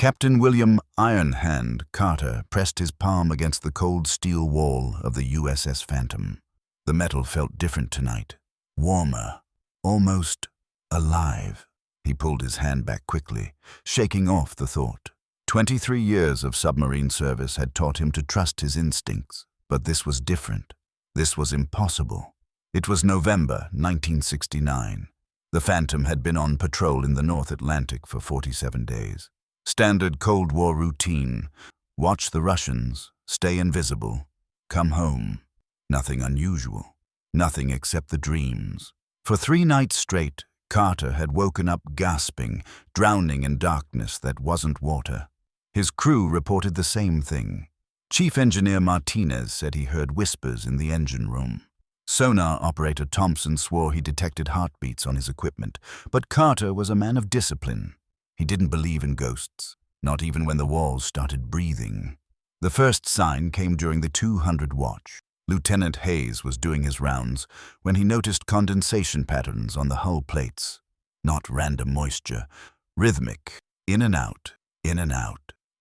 Captain William "Ironhand" Carter pressed his palm against the cold steel wall of the USS Phantom. The metal felt different tonight. Warmer. Almost alive. He pulled his hand back quickly, shaking off the thought. 23 years of submarine service had taught him to trust his instincts, but this was different. This was impossible. It was November 1969. The Phantom had been on patrol in the North Atlantic for 47 days. Standard Cold War routine. Watch the Russians, stay invisible, come home. Nothing unusual. Nothing except the dreams. For 3 nights straight, Carter had woken up gasping, drowning in darkness that wasn't water. His crew reported the same thing. Chief Engineer Martinez said he heard whispers in the engine room. Sonar operator Thompson swore he detected heartbeats on his equipment, but Carter was a man of discipline. He didn't believe in ghosts, not even when the walls started breathing. The first sign came during the 200 watch. Lieutenant Hayes was doing his rounds when he noticed condensation patterns on the hull plates. Not random moisture, rhythmic, in and out,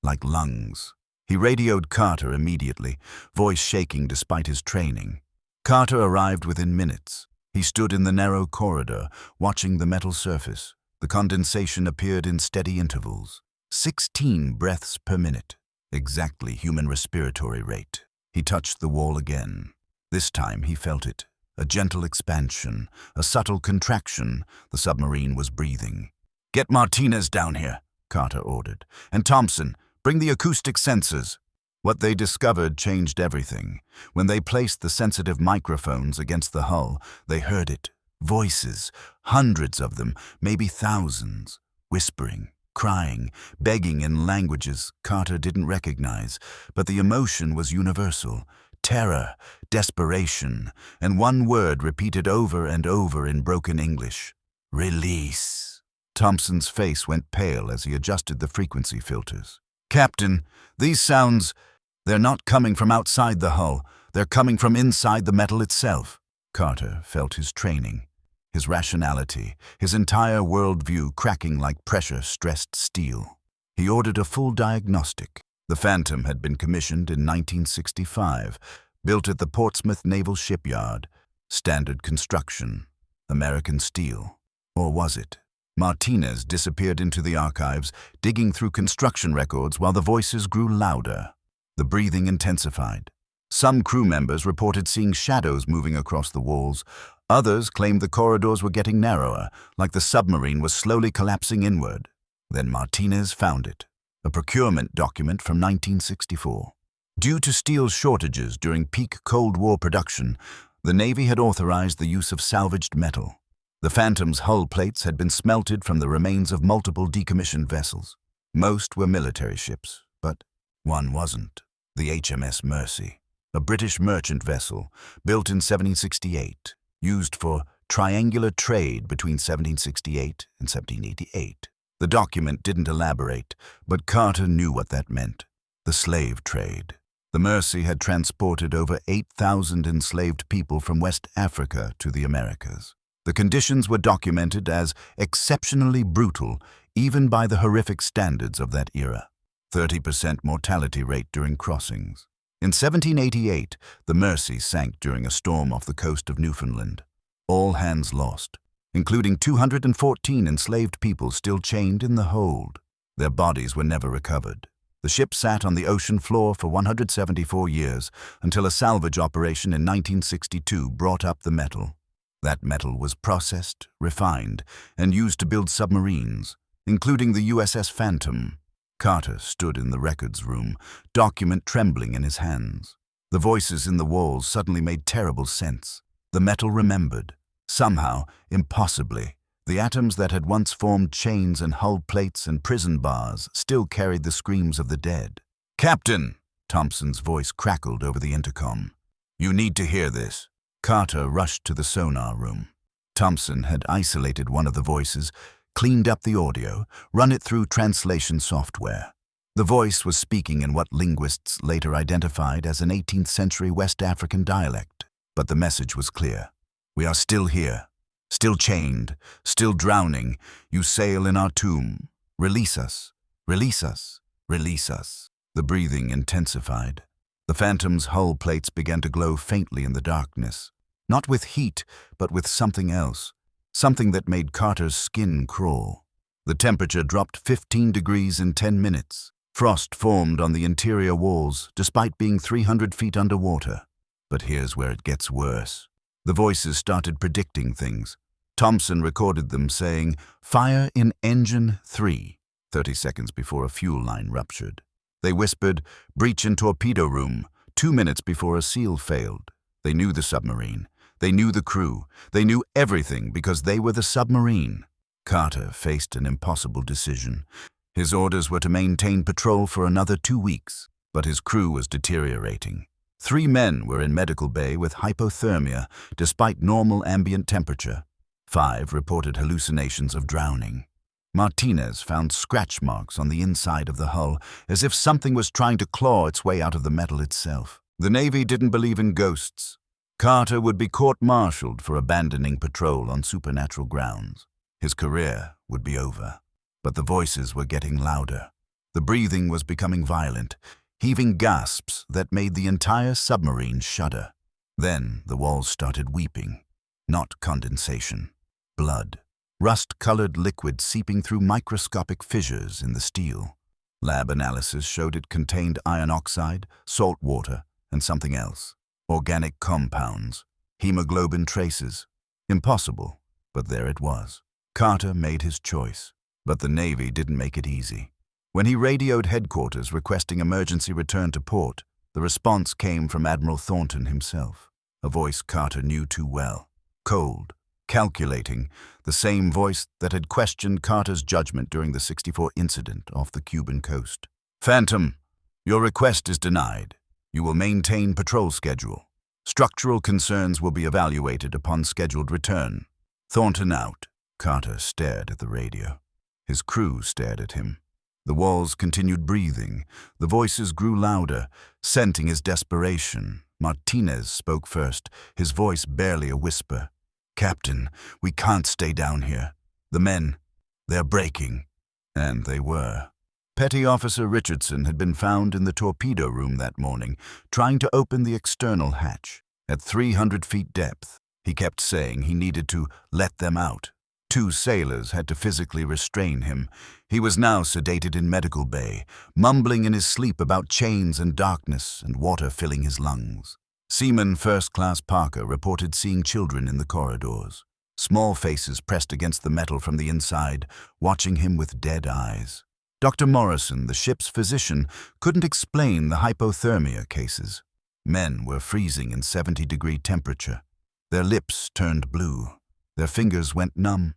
like lungs. He radioed Carter immediately, voice shaking despite his training. Carter arrived within minutes. He stood in the narrow corridor, watching the metal surface. The condensation appeared in steady intervals. 16 breaths per minute. Exactly human respiratory rate. He touched the wall again. This time he felt it. A gentle expansion, a subtle contraction. The submarine was breathing. "Get Martinez down here," Carter ordered. "And Thompson, bring the acoustic sensors." What they discovered changed everything. When they placed the sensitive microphones against the hull, they heard it. Voices, hundreds of them, maybe thousands, whispering, crying, begging in languages Carter didn't recognize, but the emotion was universal. Terror, desperation, and one word repeated over and over in broken English. "Release." Thompson's face went pale as he adjusted the frequency filters. "Captain, these sounds, they're not coming from outside the hull. They're coming from inside the metal itself." Carter felt his training, his rationality, his entire worldview cracking like pressure-stressed steel. He ordered a full diagnostic. The Phantom had been commissioned in 1965, built at the Portsmouth Naval Shipyard. Standard construction. American steel. Or was it? Martinez disappeared into the archives, digging through construction records while the voices grew louder. The breathing intensified. Some crew members reported seeing shadows moving across the walls. Others claimed the corridors were getting narrower, like the submarine was slowly collapsing inward. Then Martinez found it. A procurement document from 1964. Due to steel shortages during peak Cold War production, the Navy had authorized the use of salvaged metal. The Phantom's hull plates had been smelted from the remains of multiple decommissioned vessels. Most were military ships, but one wasn't. The HMS Mercy, a British merchant vessel built in 1768, used for triangular trade between 1768 and 1788. The document didn't elaborate, but Carter knew what that meant. The slave trade. The Mercy had transported over 8,000 enslaved people from West Africa to the Americas. The conditions were documented as exceptionally brutal, even by the horrific standards of that era. 30% mortality rate during crossings. In 1788, the Mercy sank during a storm off the coast of Newfoundland. All hands lost, including 214 enslaved people still chained in the hold. Their bodies were never recovered. The ship sat on the ocean floor for 174 years until a salvage operation in 1962 brought up the metal. That metal was processed, refined, and used to build submarines, including the USS Phantom. Carter stood in the records room, document trembling in his hands. The voices in the walls suddenly made terrible sense. The metal remembered. Somehow, impossibly, the atoms that had once formed chains and hull plates and prison bars still carried the screams of the dead. "Captain!" Thompson's voice crackled over the intercom. "You need to hear this." Carter rushed to the sonar room. Thompson had isolated one of the voices, cleaned up the audio, run it through translation software. The voice was speaking in what linguists later identified as an 18th century West African dialect, but the message was clear. "We are still here, still chained, still drowning. You sail in our tomb. Release us. Release us! Release us! The breathing intensified. The Phantom's hull plates began to glow faintly in the darkness. Not with heat, but with something else. Something that made Carter's skin crawl. The temperature dropped 15 degrees in 10 minutes. Frost formed on the interior walls, despite being 300 feet underwater. But here's where it gets worse. The voices started predicting things. Thompson recorded them saying, "Fire in engine 3, 30 seconds before a fuel line ruptured. They whispered, "Breach in torpedo room," 2 minutes before a seal failed. They knew the submarine. They knew the crew. They knew everything because they were the submarine. Carter faced an impossible decision. His orders were to maintain patrol for another 2 weeks, but his crew was deteriorating. 3 men were in medical bay with hypothermia despite normal ambient temperature. 5 reported hallucinations of drowning. Martinez found scratch marks on the inside of the hull, as if something was trying to claw its way out of the metal itself. The Navy didn't believe in ghosts. Carter would be court-martialed for abandoning patrol on supernatural grounds. His career would be over. But the voices were getting louder. The breathing was becoming violent, heaving gasps that made the entire submarine shudder. Then the walls started weeping. Not condensation. Blood. Rust-colored liquid seeping through microscopic fissures in the steel. Lab analysis showed it contained iron oxide, salt water, and something else. Organic compounds. Hemoglobin traces. Impossible, but there it was. Carter made his choice. But the Navy didn't make it easy. When he radioed headquarters requesting emergency return to port, the response came from Admiral Thornton himself. A voice Carter knew too well. Cold. Calculating, the same voice that had questioned Carter's judgment during the '64 incident off the Cuban coast. "Phantom, your request is denied. You will maintain patrol schedule. Structural concerns will be evaluated upon scheduled return." Thornton out. Carter stared at the radio. His crew stared at him. The walls continued breathing. The voices grew louder, scenting his desperation. Martinez spoke first, his voice barely a whisper. "Captain, we can't stay down here. The men, they're breaking." And they were. Petty Officer Richardson had been found in the torpedo room that morning, trying to open the external hatch. At 300 feet depth, he kept saying he needed to let them out. 2 sailors had to physically restrain him. He was now sedated in medical bay, mumbling in his sleep about chains and darkness and water filling his lungs. Seaman First Class Parker reported seeing children in the corridors, small faces pressed against the metal from the inside, watching him with dead eyes. Dr. Morrison, the ship's physician, couldn't explain the hypothermia cases. Men were freezing in 70-degree temperature. Their lips turned blue. Their fingers went numb,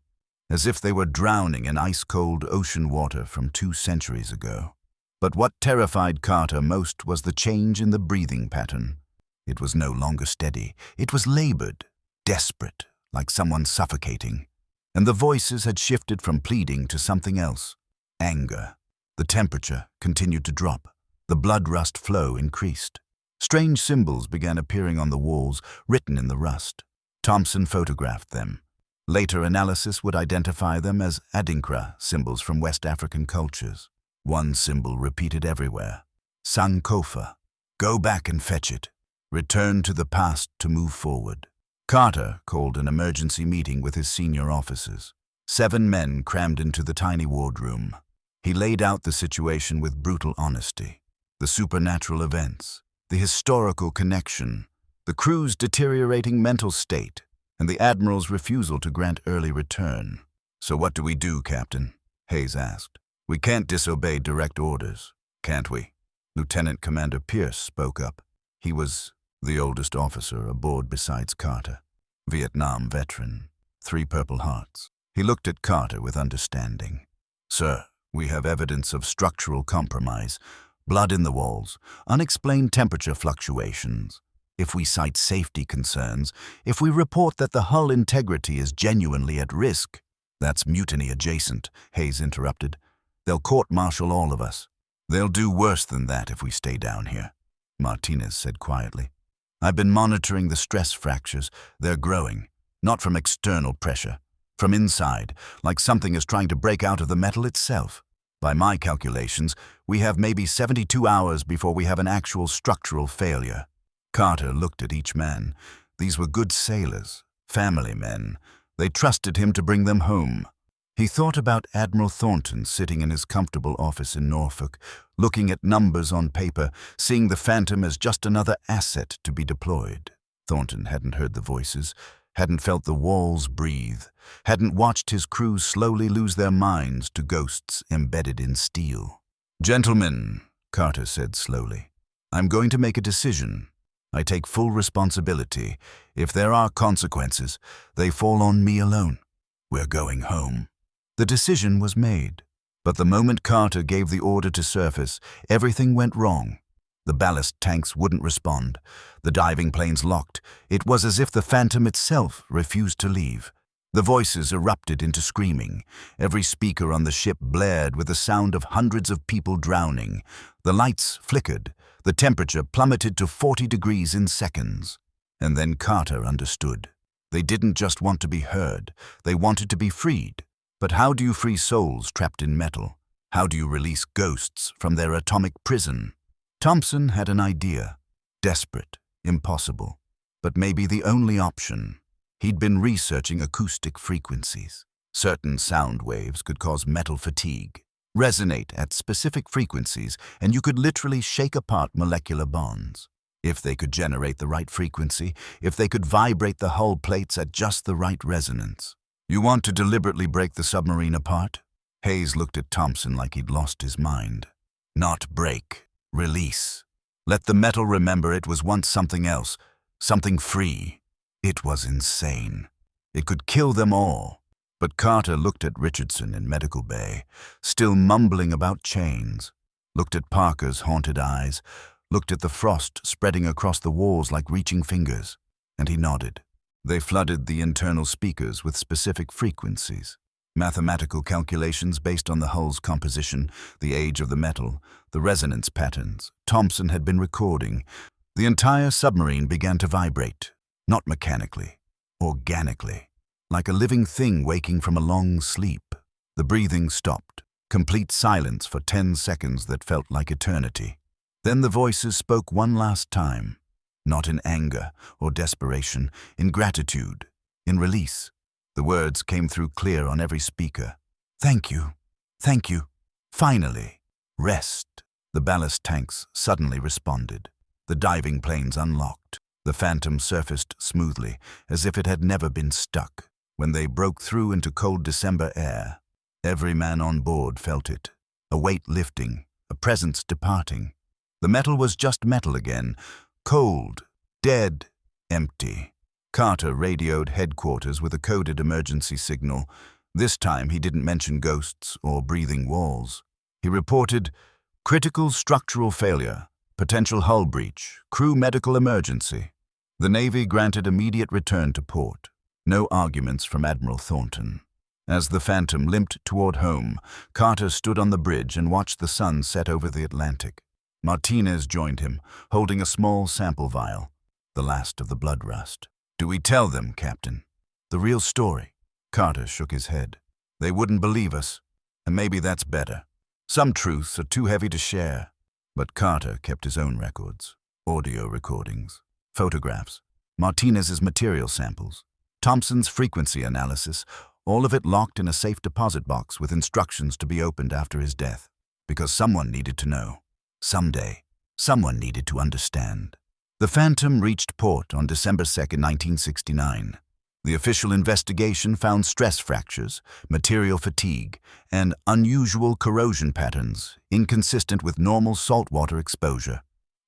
as if they were drowning in ice-cold ocean water from 2 centuries ago. But what terrified Carter most was the change in the breathing pattern. It was no longer steady. It was labored, desperate, like someone suffocating. And the voices had shifted from pleading to something else. Anger. The temperature continued to drop. The blood rust flow increased. Strange symbols began appearing on the walls, written in the rust. Thompson photographed them. Later analysis would identify them as Adinkra symbols from West African cultures. One symbol repeated everywhere. Sankofa. Go back and fetch it. Return to the past to move forward. Carter called an emergency meeting with his senior officers. 7 men crammed into the tiny wardroom. He laid out the situation with brutal honesty. The supernatural events, the historical connection, the crew's deteriorating mental state, and the Admiral's refusal to grant early return. "So what do we do, Captain?" Hayes asked. "We can't disobey direct orders, can't we?" Lieutenant Commander Pierce spoke up. He was the oldest officer aboard besides Carter. Vietnam veteran, 3 Purple Hearts. He looked at Carter with understanding. "Sir, we have evidence of structural compromise, blood in the walls, unexplained temperature fluctuations. If we cite safety concerns, if we report that the hull integrity is genuinely at risk—" "That's mutiny adjacent," Hayes interrupted. "They'll court-martial all of us." "They'll do worse than that if we stay down here," Martinez said quietly. "I've been monitoring the stress fractures. They're growing, not from external pressure, from inside, like something is trying to break out of the metal itself. By my calculations, we have maybe 72 hours before we have an actual structural failure." Carter looked at each man. These were good sailors, family men. They trusted him to bring them home. He thought about Admiral Thornton sitting in his comfortable office in Norfolk, looking at numbers on paper, seeing the Phantom as just another asset to be deployed. Thornton hadn't heard the voices, hadn't felt the walls breathe, hadn't watched his crew slowly lose their minds to ghosts embedded in steel. "Gentlemen," Carter said slowly, "I'm going to make a decision. I take full responsibility. If there are consequences, they fall on me alone. We're going home." The decision was made, but the moment Carter gave the order to surface, everything went wrong. The ballast tanks wouldn't respond. The diving planes locked. It was as if the Phantom itself refused to leave. The voices erupted into screaming. Every speaker on the ship blared with the sound of hundreds of people drowning. The lights flickered. The temperature plummeted to 40 degrees in seconds. And then Carter understood. They didn't just want to be heard. They wanted to be freed. But how do you free souls trapped in metal? How do you release ghosts from their atomic prison? Thompson had an idea. Desperate, impossible, but maybe the only option. He'd been researching acoustic frequencies. Certain sound waves could cause metal fatigue, resonate at specific frequencies, and you could literally shake apart molecular bonds. If they could generate the right frequency, if they could vibrate the hull plates at just the right resonance. "You want to deliberately break the submarine apart?" Hayes looked at Thompson like he'd lost his mind. "Not break, release. Let the metal remember it was once something else, something free." It was insane. It could kill them all. But Carter looked at Richardson in Medical Bay, still mumbling about chains, looked at Parker's haunted eyes, looked at the frost spreading across the walls like reaching fingers, and he nodded. They flooded the internal speakers with specific frequencies. Mathematical calculations based on the hull's composition, the age of the metal, the resonance patterns Thompson had been recording. The entire submarine began to vibrate, not mechanically, organically, like a living thing waking from a long sleep. The breathing stopped, complete silence for 10 seconds that felt like eternity. Then the voices spoke one last time. Not in anger or desperation, in gratitude, in release. The words came through clear on every speaker. "Thank you. Thank you. Finally. Rest." The ballast tanks suddenly responded. The diving planes unlocked. The Phantom surfaced smoothly, as if it had never been stuck. When they broke through into cold December air, every man on board felt it. A weight lifting, a presence departing. The metal was just metal again. Cold, dead, empty. Carter radioed headquarters with a coded emergency signal. This time he didn't mention ghosts or breathing walls. He reported, "Critical structural failure, potential hull breach, crew medical emergency." The Navy granted immediate return to port. No arguments from Admiral Thornton. As the Phantom limped toward home, Carter stood on the bridge and watched the sun set over the Atlantic. Martinez joined him, holding a small sample vial, the last of the blood rust. "Do we tell them, Captain? The real story?" Carter shook his head. "They wouldn't believe us, and maybe that's better. Some truths are too heavy to share." But Carter kept his own records, audio recordings, photographs, Martinez's material samples, Thompson's frequency analysis, all of it locked in a safe deposit box with instructions to be opened after his death, because someone needed to know. Someday, someone needed to understand. The Phantom reached port on December 2, 1969. The official investigation found stress fractures, material fatigue, and unusual corrosion patterns inconsistent with normal saltwater exposure.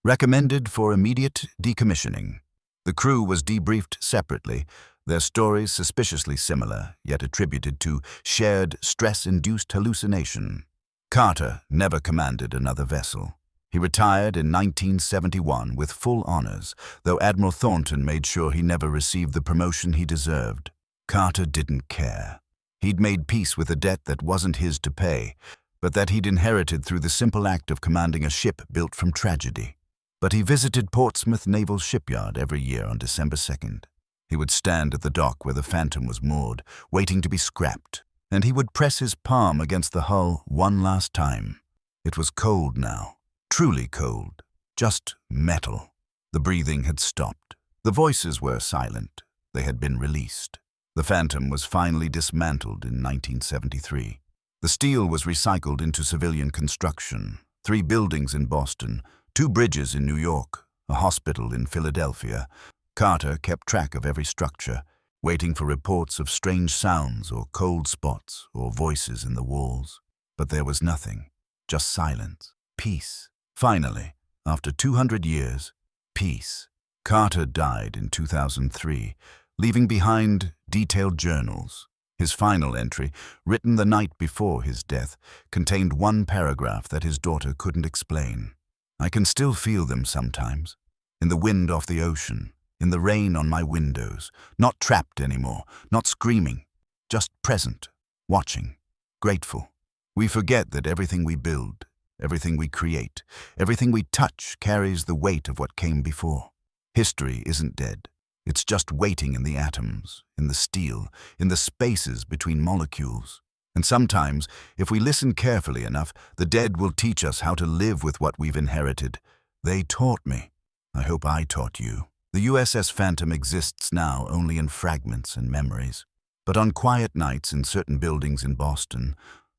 Recommended for immediate decommissioning. The crew was debriefed separately, their stories suspiciously similar, yet attributed to shared stress-induced hallucination. Carter never commanded another vessel. He retired in 1971 with full honors, though Admiral Thornton made sure he never received the promotion he deserved. Carter didn't care. He'd made peace with a debt that wasn't his to pay, but that he'd inherited through the simple act of commanding a ship built from tragedy. But he visited Portsmouth Naval Shipyard every year on December 2nd. He would stand at the dock where the Phantom was moored, waiting to be scrapped, and he would press his palm against the hull one last time. It was cold now, truly cold, just metal. The breathing had stopped. The voices were silent. They had been released. The Phantom was finally dismantled in 1973. The steel was recycled into civilian construction. 3 buildings in Boston, 2 bridges in New York, a hospital in Philadelphia. Carter kept track of every structure, waiting for reports of strange sounds or cold spots or voices in the walls. But there was nothing, just silence, peace. Finally, after 200 years, peace. Carter died in 2003, leaving behind detailed journals. His final entry, written the night before his death, contained 1 paragraph that his daughter couldn't explain. I can still feel them sometimes, in the wind off the ocean, in the rain on my windows, not trapped anymore, not screaming, just present, watching, grateful. We forget that everything we build, everything we create, everything we touch carries the weight of what came before. History isn't dead. It's just waiting in the atoms, in the steel, in the spaces between molecules. And sometimes, if we listen carefully enough, the dead will teach us how to live with what we've inherited. They taught me. I hope I taught you. The USS Phantom exists now only in fragments and memories. But on quiet nights in certain buildings in Boston,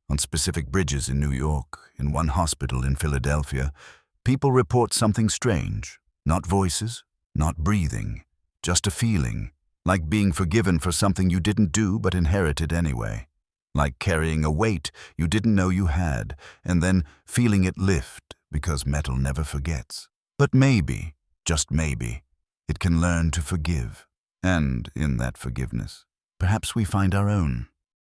on specific bridges in New York, in one hospital in Philadelphia, people report something strange. Not voices, not breathing. Just a feeling, like being forgiven for something you didn't do but inherited anyway. Like carrying a weight you didn't know you had, and then feeling it lift because metal never forgets. But maybe, just maybe, it can learn to forgive. And in that forgiveness, perhaps we find our own